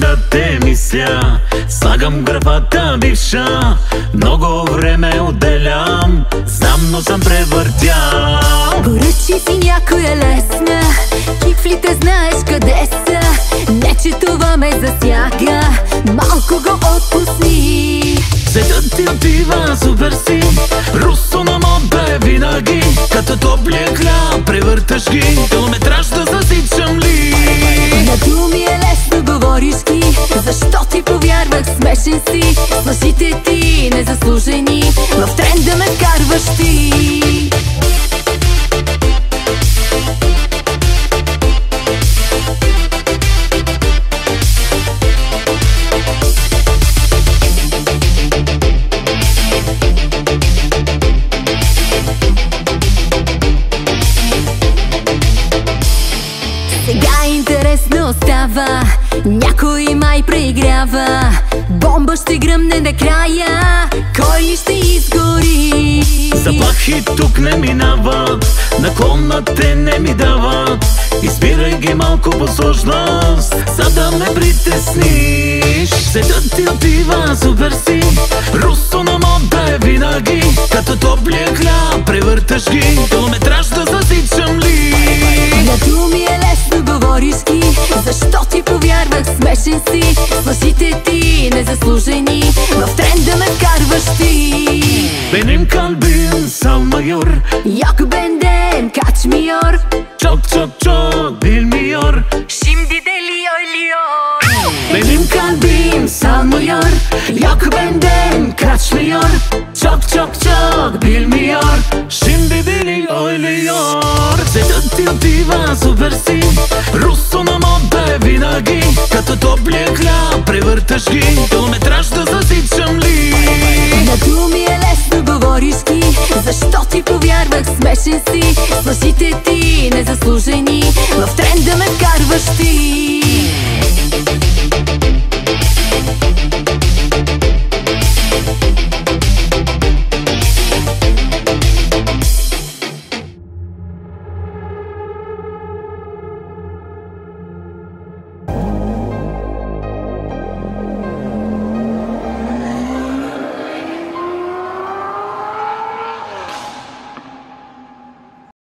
да те мисля. Слагам графата бивша, много време отделям. Знам, но съм превъртял. Поръчи си някоя лесна, кифлите знаеш къде са. Не че това ме засяга, малко го отпусни. Светът ти отива супер си, русо на мода е винаги. Като топлия хляб превърташ ги, километраж да засичам ли? На думи е лесно говориш ги, защо ти повярвах, смешен си. С лъжите ти незаслужени, в тренда ме вкарваш ти. Сега интересно става, някой май преиграва. Бомба ще гръмне накрая, кой ли ще изгори? Заплахи тук не минават, наклон те не ми дават. Избирай ги малко по сложност, за да ме притесниш. Светът ти отива супер си, русо на мода е винаги. Като топлия хляб превърташ ги, километраж да засичам ли? На думи е лесно говориш ги, защо ти повярвах, смешен си. С лъжите ти незаслужени, в тренда ме вкарваш ти. Benim kalbim salmıyor, Yok benden kaçmıyor, çok çok çok bilmiyor. şimdi deli ölüyor. Benim kalbim salmıyor, yok benden kaçmıyor. Çok çok çok bilmiyor, şimdi deli oynuyor. Светът ти отива супер си, русо на мода е винаги. Като топлия хляб превърташ ги, километраж да засичам ли? На думи е лесно говориш ги, защо ти повярвах, смешен си. С лъжите ти незаслужени, в тренда ме вкарваш ти.